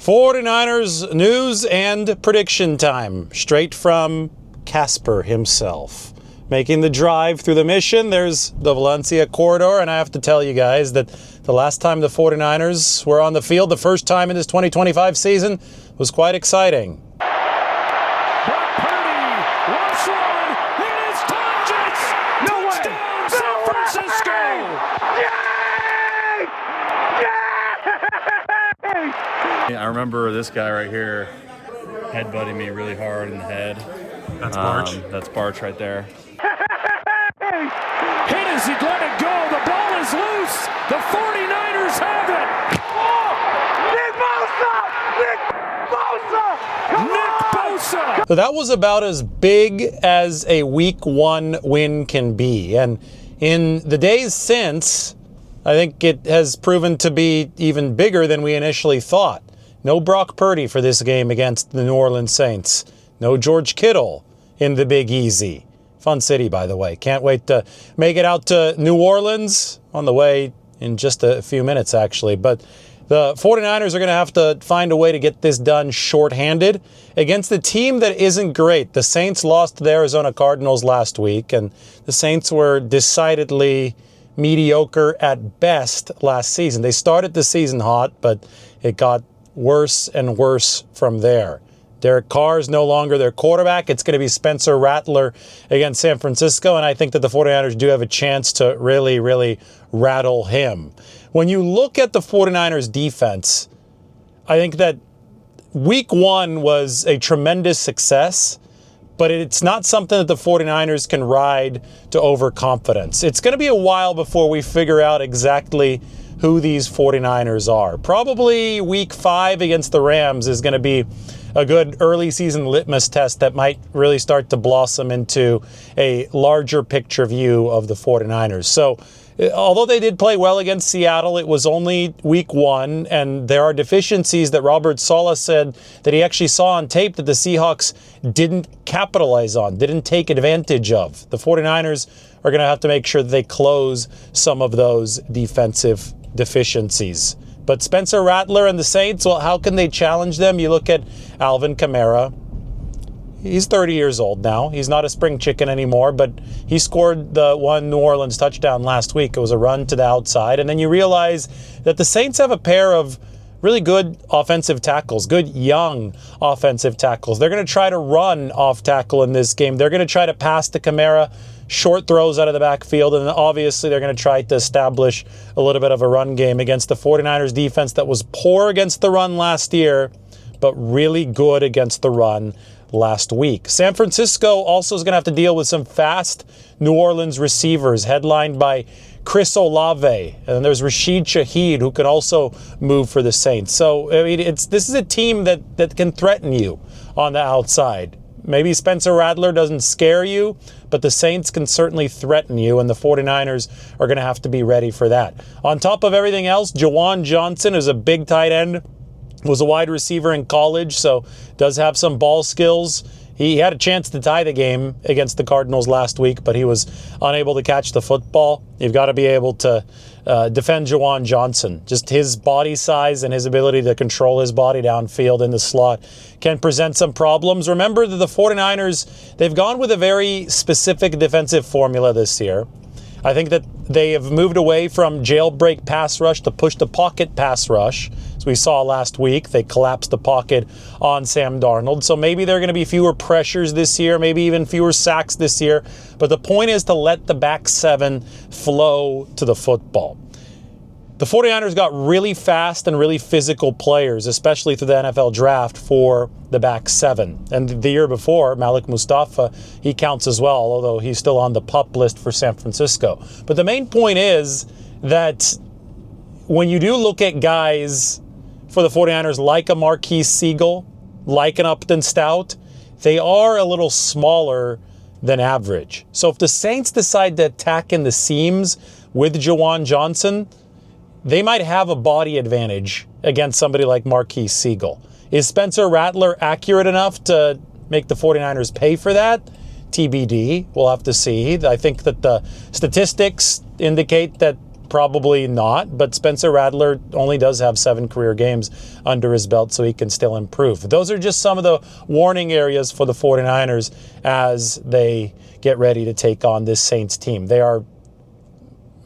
49ers news and prediction time, straight from Casper himself. Making the drive through the Mission, there's the Valencia corridor, and I have to tell you guys that the last time the 49ers were on the field, the first time in this 2025 season, was quite exciting. Purdy, left side, it is Tonjes! No way! Touchdown, San Francisco! I remember this guy right here headbutting me really hard in the head. That's March. That's Barch right there. Hit as he let it go. The ball is loose. The 49ers have it. Nick Bosa! So that was about as big as a Week 1 win can be. And in the days since, I think it has proven to be even bigger than we initially thought. No Brock Purdy for this game against the New Orleans Saints. No George Kittle in the Big Easy. Fun city, by the way. Can't wait to make it out to New Orleans on the way in just a few minutes, actually. But the 49ers are going to have to find a way to get this done shorthanded against a team that isn't great. The Saints lost to the Arizona Cardinals last week, and the Saints were decidedly mediocre at best last season. They started the season hot, but it got worse and worse from there. Derek Carr is no longer their quarterback. It's going to be Spencer Rattler against San Francisco, and I think that the 49ers do have a chance to really, really rattle him. When you look at the 49ers defense, I think that Week 1 was a tremendous success, but it's not something that the 49ers can ride to overconfidence. It's going to be a while before we figure out exactly who these 49ers are. Probably Week 5 against the Rams is going to be a good early season litmus test that might really start to blossom into a larger picture view of the 49ers. So although they did play well against Seattle, it was only Week 1, and there are deficiencies that Robert Saleh said that he actually saw on tape that the Seahawks didn't capitalize on, didn't take advantage of. The 49ers are going to have to make sure that they close some of those defensive deficiencies. But Spencer Rattler and the Saints, well, how can they challenge them? You look at Alvin Kamara. He's 30 years old now. He's not a spring chicken anymore, but he scored the one New Orleans touchdown last week. It was a run to the outside. And then you realize that the Saints have a pair of really good offensive tackles, good young offensive tackles. They're going to try to run off tackle in this game. They're going to try to pass to Kamara, short throws out of the backfield, and obviously they're going to try to establish a little bit of a run game against the 49ers defense that was poor against the run last year, but really good against the run last week. San Francisco also is going to have to deal with some fast New Orleans receivers, headlined by Chris Olave, and then there's Rashid Shaheed, who can also move for the Saints. So I mean, this is a team that can threaten you on the outside. Maybe Spencer Rattler doesn't scare you, but the Saints can certainly threaten you, and the 49ers are going to have to be ready for that. On top of everything else, Juwan Johnson is a big tight end, was a wide receiver in college, so does have some ball skills. He had a chance to tie the game against the Cardinals last week, but he was unable to catch the football. You've got to be able to defend Juwan Johnson. Just his body size and his ability to control his body downfield in the slot can present some problems. Remember that the 49ers, they've gone with a very specific defensive formula this year. I think that they have moved away from jailbreak pass rush to push the pocket pass rush. As we saw last week, they collapsed the pocket on Sam Darnold. So maybe there are going to be fewer pressures this year, maybe even fewer sacks this year. But the point is to let the back seven flow to the football. The 49ers got really fast and really physical players, especially through the NFL draft, for the back seven. And the year before, Malik Mustafa, he counts as well, although he's still on the PUP list for San Francisco. But the main point is that when you do look at guys for the 49ers like a Marquise Siegel, like an Upton Stout, they are a little smaller than average. So if the Saints decide to attack in the seams with Juwan Johnson, they might have a body advantage against somebody like Marquise Siegel. Is Spencer Rattler accurate enough to make the 49ers pay for that? TBD. We'll have to see. I think that the statistics indicate that Probably not, but Spencer Rattler only does have 7 career games under his belt, so he can still improve. Those are just some of the warning areas for the 49ers as they get ready to take on this Saints team. They are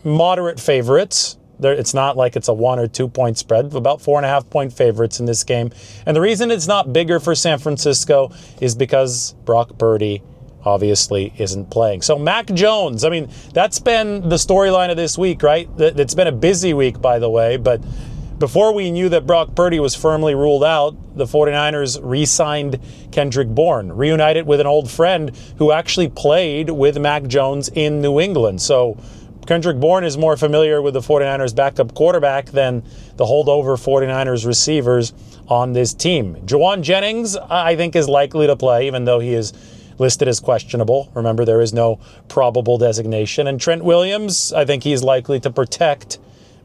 moderate favorites. It's not like it's a 1 or 2 point spread, about 4.5 point favorites in this game. And the reason it's not bigger for San Francisco is because Brock Purdy obviously isn't playing. So Mac Jones, I mean, that's been the storyline of this week, right? It's been a busy week, by the way, but before we knew that Brock Purdy was firmly ruled out, the 49ers re-signed Kendrick Bourne, reunited with an old friend who actually played with Mac Jones in New England. So Kendrick Bourne is more familiar with the 49ers backup quarterback than the holdover 49ers receivers on this team. Juwan Jennings, I think, is likely to play, even though he is listed as questionable. Remember, there is no probable designation. And Trent Williams, I think he's likely to protect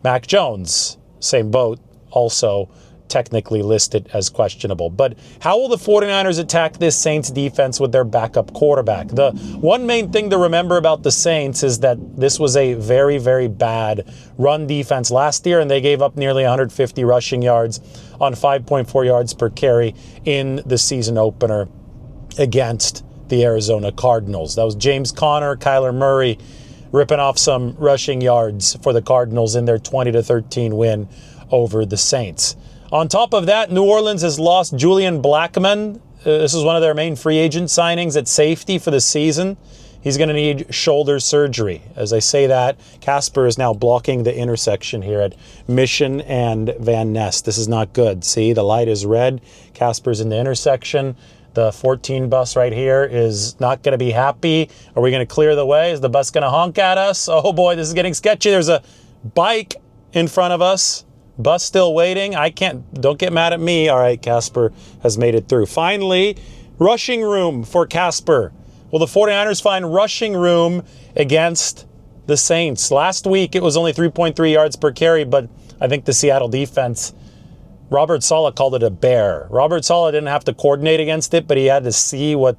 Mac Jones. Same boat, also technically listed as questionable. But how will the 49ers attack this Saints defense with their backup quarterback? The one main thing to remember about the Saints is that this was a very, very bad run defense last year, and they gave up nearly 150 rushing yards on 5.4 yards per carry in the season opener against the Arizona Cardinals. That was James Conner, Kyler Murray ripping off some rushing yards for the Cardinals in their 20-13 win over the Saints. On top of that, New Orleans has lost Julian Blackmon. This is one of their main free agent signings at safety for the season. He's going to need shoulder surgery. As I say that, Casper is now blocking the intersection here at Mission and Van Ness. This is not good. See, the light is red. Casper's in the intersection. The 14 bus right here is not going to be happy. Are we going to clear the way? Is the bus going to honk at us? Oh boy, this is getting sketchy. There's a bike in front of us. Bus still waiting. Don't get mad at me. All right, Casper has made it through. Finally, rushing room for Casper. Will the 49ers find rushing room against the Saints? Last week, it was only 3.3 yards per carry, but I think the Seattle defense, Robert Saleh called it a bear. Robert Saleh didn't have to coordinate against it, but he had to see what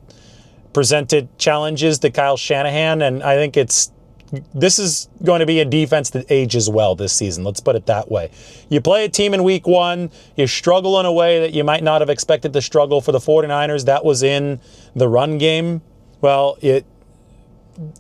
presented challenges to Kyle Shanahan, and I think this is going to be a defense that ages well this season. Let's put it that way. You play a team in week 1, you struggle in a way that you might not have expected to struggle for the 49ers. That was in the run game. Well,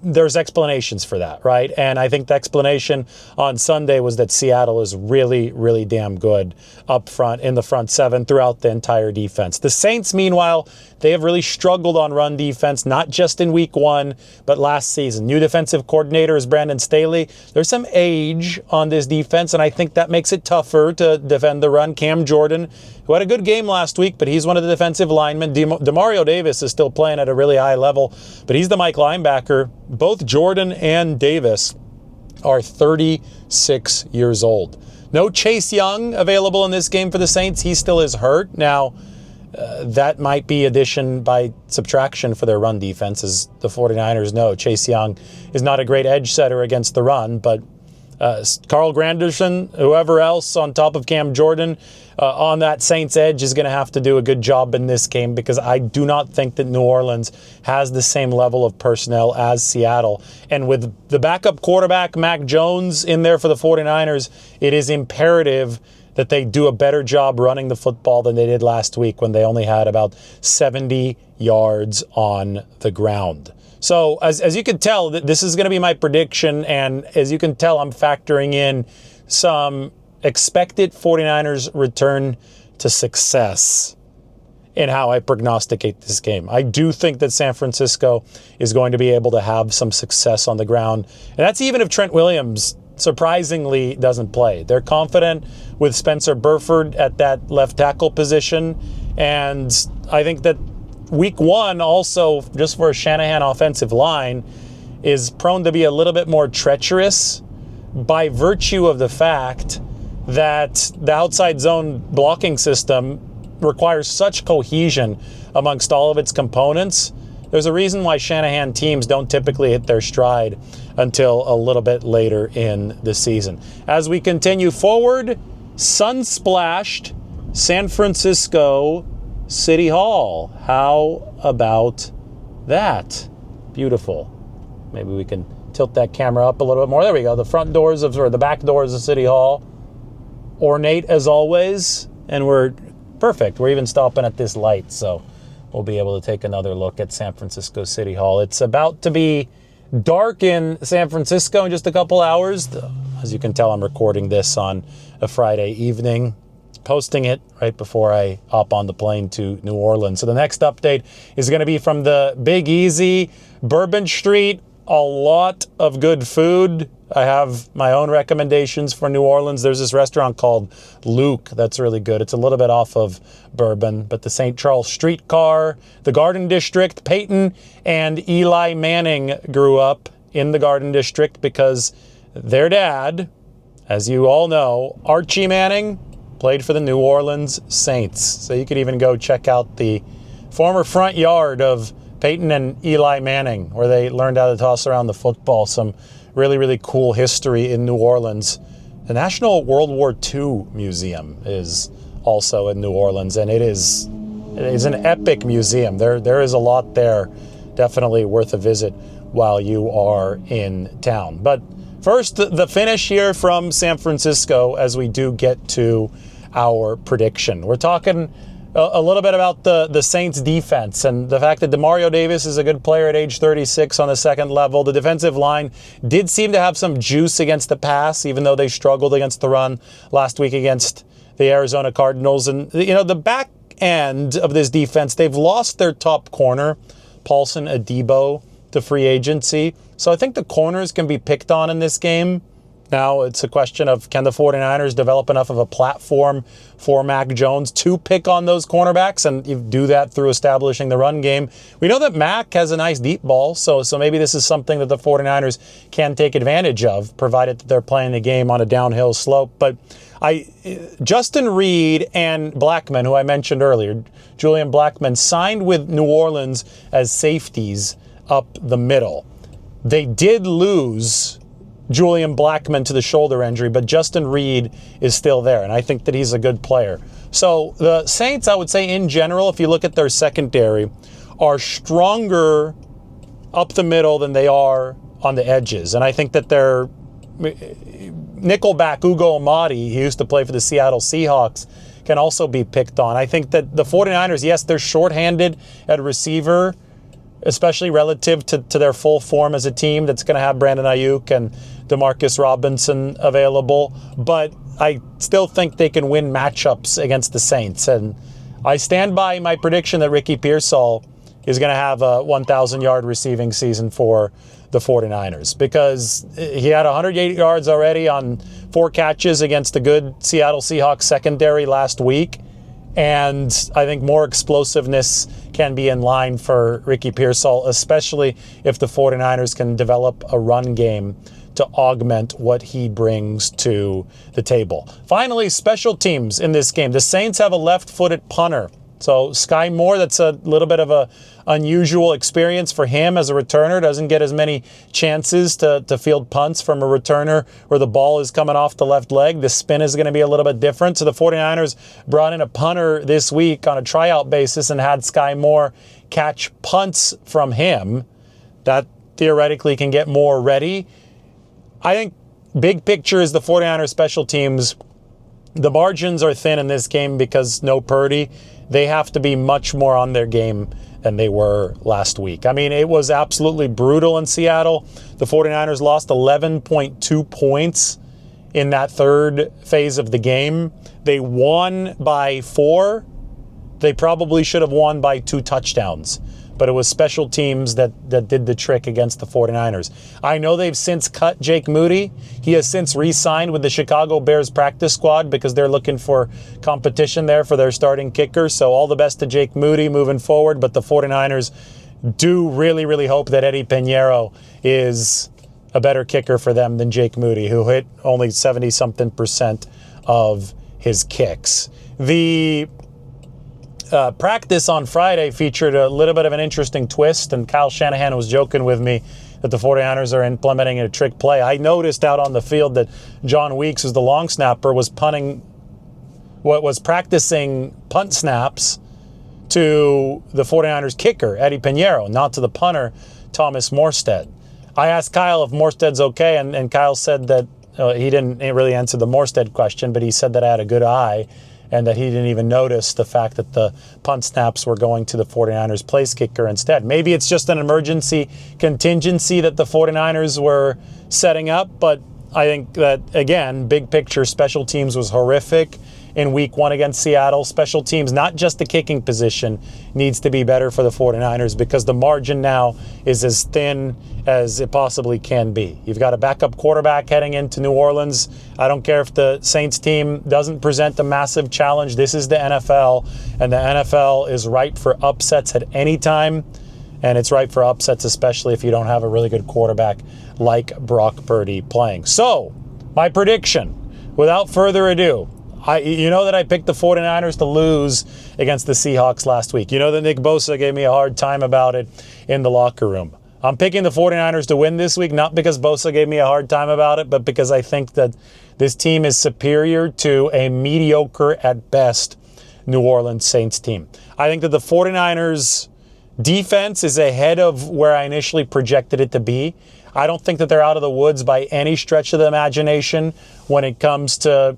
there's explanations for that, right? And I think the explanation on Sunday was that Seattle is really, really damn good up front in the front 7 throughout the entire defense. The Saints, meanwhile, they have really struggled on run defense, not just in week 1, but last season. New defensive coordinator is Brandon Staley. There's some age on this defense, and I think that makes it tougher to defend the run. Cam Jordan, who had a good game last week, but he's one of the defensive linemen. Demario Davis is still playing at a really high level, but he's the Mike linebacker. Both Jordan and Davis are 36 years old. No Chase Young available in this game for the Saints. He still is hurt. Now, that might be addition by subtraction for their run defense, as the 49ers know. Chase Young is not a great edge setter against the run, but Carl Granderson, whoever else on top of Cam Jordan on that Saints edge is going to have to do a good job in this game, because I do not think that New Orleans has the same level of personnel as Seattle. And with the backup quarterback, Mac Jones, in there for the 49ers, it is imperative that they do a better job running the football than they did last week when they only had about 70 yards on the ground. So as you can tell, this is going to be my prediction, and as you can tell, I'm factoring in some expected 49ers return to success in how I prognosticate this game. I do think that San Francisco is going to be able to have some success on the ground, and that's even if Trent Williams surprisingly doesn't play. They're confident with Spencer Burford at that left tackle position, and I think that week 1 also, just for a Shanahan offensive line, is prone to be a little bit more treacherous by virtue of the fact that the outside zone blocking system requires such cohesion amongst all of its components. There's a reason why Shanahan teams don't typically hit their stride until a little bit later in the season. As we continue forward, sun-splashed San Francisco City Hall. How about that? Beautiful. Maybe we can tilt that camera up a little bit more. There we go. The front doors or the back doors of City Hall, ornate as always, and we're perfect. We're even stopping at this light, so we'll be able to take another look at San Francisco City Hall. It's about to be dark in San Francisco in just a couple hours. As you can tell, I'm recording this on a Friday evening, posting it right before I hop on the plane to New Orleans. So the next update is going to be from the Big Easy, Bourbon Street. A lot of good food. I have my own recommendations for New Orleans. There's this restaurant called Luke that's really good. It's a little bit off of Bourbon, but the St. Charles Streetcar, the Garden District, Peyton and Eli Manning grew up in the Garden District because their dad, as you all know, Archie Manning, played for the New Orleans Saints. So you could even go check out the former front yard of Peyton and Eli Manning, where they learned how to toss around the football. Some really, really cool history in New Orleans. The National World War II Museum is also in New Orleans, and it is an epic museum. There is a lot there. Definitely worth a visit while you are in town. But first, the finish here from San Francisco as we do get to our prediction. We're talking a little bit about the Saints defense and the fact that Demario Davis is a good player at age 36 on the second level. The defensive line did seem to have some juice against the pass, even though they struggled against the run last week against the Arizona Cardinals. And, the back end of this defense, they've lost their top corner, Paulson Adebo, to free agency. So I think the corners can be picked on in this game. Now it's a question of, can the 49ers develop enough of a platform for Mac Jones to pick on those cornerbacks, and you do that through establishing the run game. We know that Mac has a nice deep ball, so maybe this is something that the 49ers can take advantage of, provided that they're playing the game on a downhill slope. But Justin Reed and Blackman, who I mentioned earlier, Julian Blackman, signed with New Orleans as safeties up the middle. They did lose Julian Blackman to the shoulder injury, but Justin Reed is still there, and I think that he's a good player. So the Saints, I would say in general, if you look at their secondary, are stronger up the middle than they are on the edges. And I think that their nickelback, Ugo Amadi, he used to play for the Seattle Seahawks, can also be picked on. I think that the 49ers, yes, they're shorthanded at receiver, especially relative to their full form as a team that's going to have Brandon Ayuk and Demarcus Robinson available. But I still think they can win matchups against the Saints. And I stand by my prediction that Ricky Pearsall is going to have a 1,000-yard receiving season for the 49ers, because he had 108 yards already on 4 catches against the good Seattle Seahawks secondary last week. And I think more explosiveness can be in line for Ricky Pearsall, especially if the 49ers can develop a run game to augment what he brings to the table. Finally, special teams in this game. The Saints have a left-footed punter. So Sky Moore, that's a little bit of a unusual experience for him as a returner. Doesn't get as many chances to field punts from a returner where the ball is coming off the left leg. The spin is going to be a little bit different. So the 49ers brought in a punter this week on a tryout basis and had Sky Moore catch punts from him. That theoretically can get Moore ready. I think big picture is the 49ers special teams. The margins are thin in this game because no Purdy. They have to be much more on their game than they were last week. I mean, it was absolutely brutal in Seattle. The 49ers lost 11.2 points in that third phase of the game. They won by 4. They probably should have won by 2 touchdowns. But it was special teams that did the trick against the 49ers. I know they've since cut Jake Moody. He has since re-signed with the Chicago Bears practice squad because they're looking for competition there for their starting kicker. So all the best to Jake Moody moving forward. But the 49ers do really, really hope that Eddie Pinheiro is a better kicker for them than Jake Moody, who hit only 70-something% of his kicks. The practice on Friday featured a little bit of an interesting twist, and Kyle Shanahan was joking with me that the 49ers are implementing a trick play. I noticed out on the field that John Weeks, who's the long snapper, was practicing punt snaps to the 49ers kicker, Eddie Pinheiro, not to the punter, Thomas Morstead. I asked Kyle if Morstead's okay, and Kyle said that he didn't really answer the Morstead question, but he said that I had a good eye and that he didn't even notice the fact that the punt snaps were going to the 49ers place kicker instead. Maybe it's just an emergency contingency that the 49ers were setting up, but I think that, again, big picture, special teams was horrific in week 1 against Seattle. Special teams, not just the kicking position, needs to be better for the 49ers because the margin now is as thin as it possibly can be. You've got a backup quarterback heading into New Orleans. I don't care if the Saints team doesn't present a massive challenge. This is the NFL, and the NFL is ripe for upsets at any time, and it's ripe for upsets especially if you don't have a really good quarterback like Brock Purdy playing. So, my prediction, without further ado, you know that I picked the 49ers to lose against the Seahawks last week. You know that Nick Bosa gave me a hard time about it in the locker room. I'm picking the 49ers to win this week, not because Bosa gave me a hard time about it, but because I think that this team is superior to a mediocre at best New Orleans Saints team. I think that the 49ers defense is ahead of where I initially projected it to be. I don't think that they're out of the woods by any stretch of the imagination when it comes to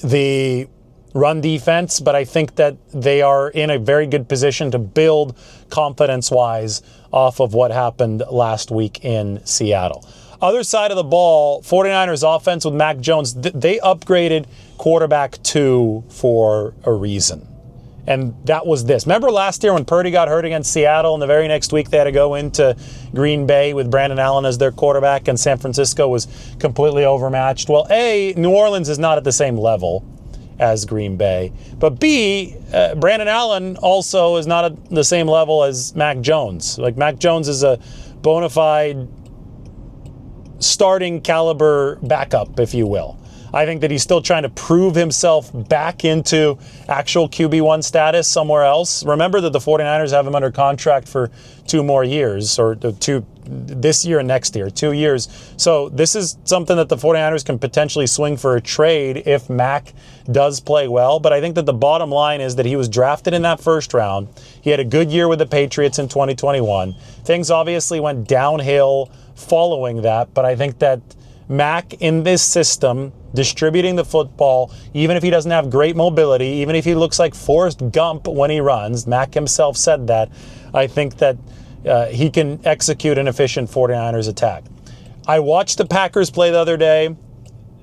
the run defense, but I think that they are in a very good position to build confidence-wise off of what happened last week in Seattle. Other side of the ball, 49ers offense with Mac Jones, they upgraded quarterback 2 for a reason. And that was this. Remember last year when Purdy got hurt against Seattle and the very next week they had to go into Green Bay with Brandon Allen as their quarterback and San Francisco was completely overmatched? Well, A, New Orleans is not at the same level as Green Bay. But B, Brandon Allen also is not at the same level as Mac Jones. Like, Mac Jones is a bona fide starting caliber backup, if you will. I think that he's still trying to prove himself back into actual QB1 status somewhere else. Remember that the 49ers have him under contract for 2 more years, or this year and next year, 2 years. So this is something that the 49ers can potentially swing for a trade if Mac does play well. But I think that the bottom line is that he was drafted in that first round. He had a good year with the Patriots in 2021. Things obviously went downhill following that, but I think that Mac in this system, distributing the football, even if he doesn't have great mobility, even if he looks like Forrest Gump when he runs, Mac himself said that, I think that he can execute an efficient 49ers attack. I watched the Packers play the other day.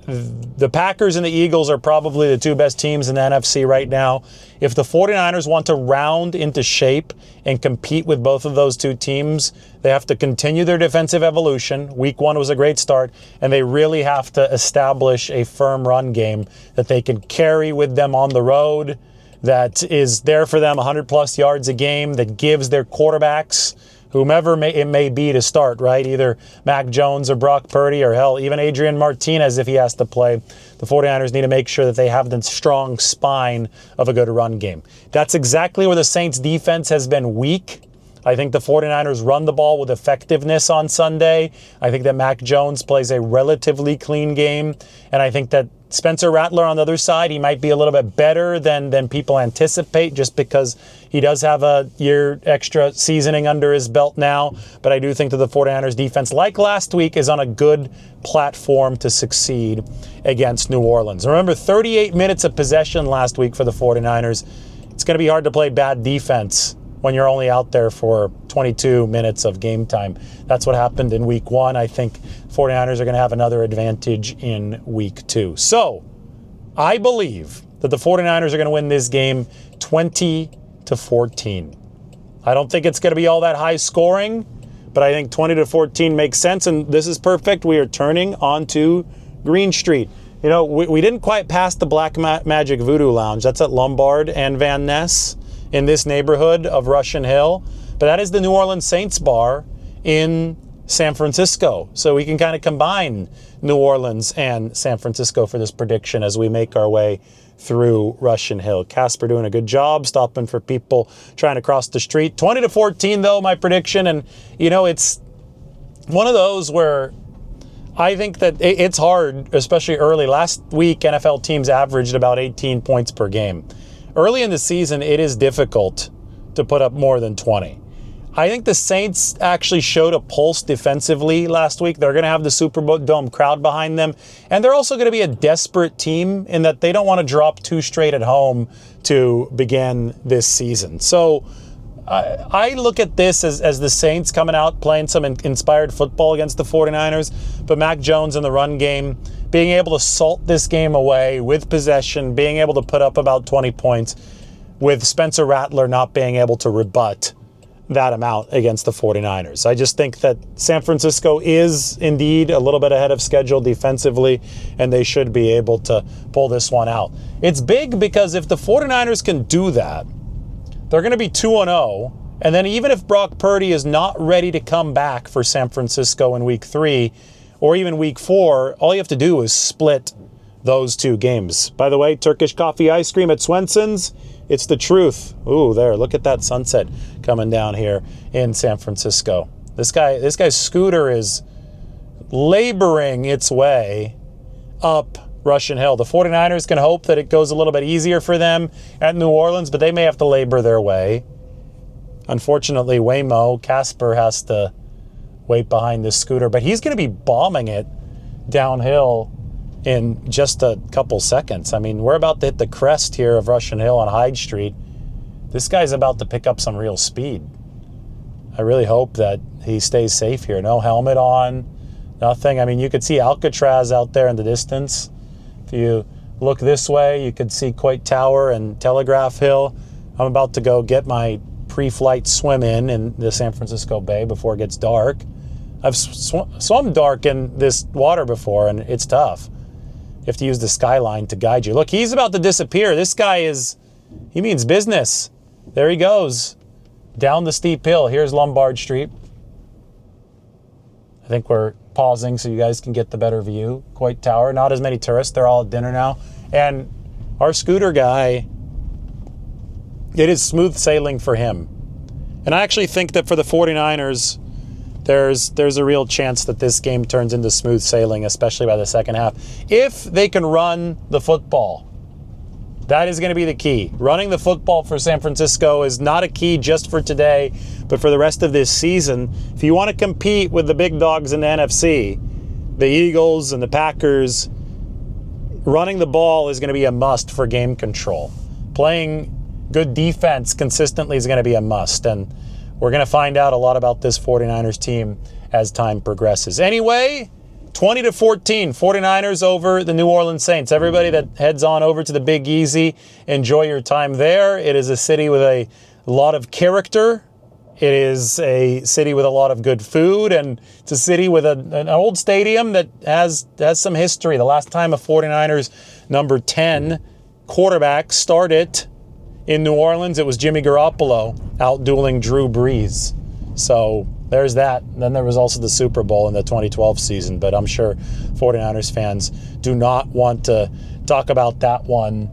The Packers and the Eagles are probably the 2 best teams in the NFC right now. If the 49ers want to round into shape and compete with both of those 2 teams, they have to continue their defensive evolution. Week 1 was a great start, and they really have to establish a firm run game that they can carry with them on the road, that is there for them 100-plus yards a game, that gives their quarterbacks, whomever it may be to start, right? Either Mac Jones or Brock Purdy, or hell, even Adrian Martinez if he has to play. The 49ers need to make sure that they have the strong spine of a good run game. That's exactly where the Saints defense has been weak. I think the 49ers run the ball with effectiveness on Sunday. I think that Mac Jones plays a relatively clean game. And I think that Spencer Rattler on the other side, he might be a little bit better than people anticipate just because he does have a year extra seasoning under his belt now. But I do think that the 49ers defense, like last week, is on a good platform to succeed against New Orleans. Remember, 38 minutes of possession last week for the 49ers. It's going to be hard to play bad defense when you're only out there for 22 minutes of game time. That's what happened in week 1. I think 49ers are going to have another advantage in week 2. So, I believe that the 49ers are going to win this game 20-14. I don't think it's going to be all that high scoring, but I think 20-14 makes sense, and this is perfect. We are turning onto Green Street. You know, we didn't quite pass the Black Magic Voodoo Lounge. That's at Lombard and Van Ness in this neighborhood of Russian Hill. But that is the New Orleans Saints bar in San Francisco. So we can kind of combine New Orleans and San Francisco for this prediction as we make our way through Russian Hill. Casper doing a good job stopping for people trying to cross the street. 20-14 though, my prediction. And you know, it's one of those where I think that it's hard, especially early. Last week, NFL teams averaged about 18 points per game. Early in the season, it is difficult to put up more than 20. I think the Saints actually showed a pulse defensively last week. They're going to have the Superdome crowd behind them. And they're also going to be a desperate team in that they don't want to drop 2 straight at home to begin this season. So I look at this as the Saints coming out playing some inspired football against the 49ers. But Mac Jones in the run game, being able to salt this game away with possession, being able to put up about 20 points, with Spencer Rattler not being able to rebut that amount against the 49ers. I just think that San Francisco is indeed a little bit ahead of schedule defensively, and they should be able to pull this one out. It's big because if the 49ers can do that, they're going to be 2-0, and then even if Brock Purdy is not ready to come back for San Francisco in week 3 or even week 4, all you have to do is split those 2 games. By the way, Turkish coffee ice cream at Swenson's. It's the truth. Ooh, there, look at that sunset coming down here in San Francisco. This guy's scooter is laboring its way up Russian Hill. The 49ers can hope that it goes a little bit easier for them at New Orleans, but they may have to labor their way. Unfortunately, Waymo, Casper, has to wait behind this scooter, but he's going to be bombing it downhill in just a couple seconds. I mean, we're about to hit the crest here of Russian Hill on Hyde Street. This guy's about to pick up some real speed. I really hope that he stays safe here. No helmet on, nothing. I mean, you could see Alcatraz out there in the distance. If you look this way, you could see Coit Tower and Telegraph Hill. I'm about to go get my pre-flight swim in the San Francisco Bay before it gets dark. I've swum dark in this water before, and it's tough. You have to use the skyline to guide you. Look, he's about to disappear. This guy he means business. There he goes. Down the steep hill. Here's Lombard Street. I think we're pausing so you guys can get the better view. Coit Tower. Not as many tourists. They're all at dinner now. And our scooter guy, it is smooth sailing for him. And I actually think that for the 49ers, there's a real chance that this game turns into smooth sailing, especially by the second half. If they can run the football, that is going to be the key. Running the football for San Francisco is not a key just for today, but for the rest of this season. If you want to compete with the big dogs in the NFC, the Eagles and the Packers, running the ball is going to be a must for game control. Playing good defense consistently is going to be a must, and we're going to find out a lot about this 49ers team as time progresses. Anyway, 20-14, 49ers over the New Orleans Saints. Everybody that heads on over to the Big Easy, enjoy your time there. It is a city with a lot of character. It is a city with a lot of good food, and it's a city with an old stadium that has some history. The last time a 49ers number 10 quarterback started in New Orleans, it was Jimmy Garoppolo out-dueling Drew Brees. So there's that. Then there was also the Super Bowl in the 2012 season, but I'm sure 49ers fans do not want to talk about that one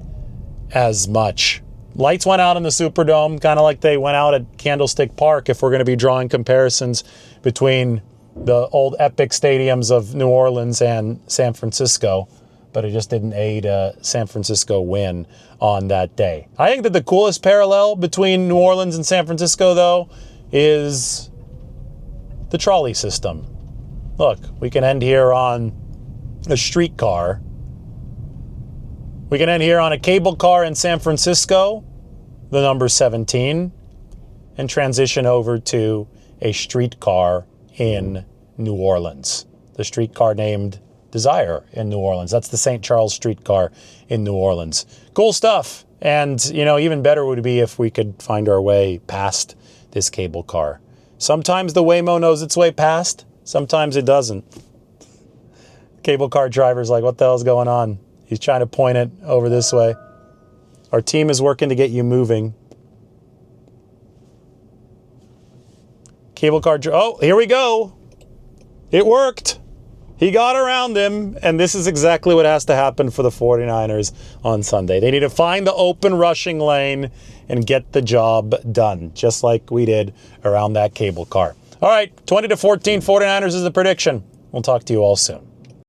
as much. Lights went out in the Superdome, kind of like they went out at Candlestick Park, if we're going to be drawing comparisons between the old epic stadiums of New Orleans and San Francisco. But it just didn't aid a San Francisco win on that day. I think that the coolest parallel between New Orleans and San Francisco, though, is the trolley system. Look, we can end here on a streetcar. We can end here on a cable car in San Francisco, the number 17, and transition over to a streetcar in New Orleans. The streetcar named Desire in New Orleans. That's the St. Charles streetcar in New Orleans. Cool stuff. And, even better would be if we could find our way past this cable car. Sometimes the Waymo knows its way past. Sometimes it doesn't. Cable car driver's like, what the hell's going on? He's trying to point it over this way. Our team is working to get you moving. Cable car. Oh, here we go. It worked. He got around him, and this is exactly what has to happen for the 49ers on Sunday. They need to find the open rushing lane and get the job done, just like we did around that cable car. All right, 20-14, 49ers is the prediction. We'll talk to you all soon.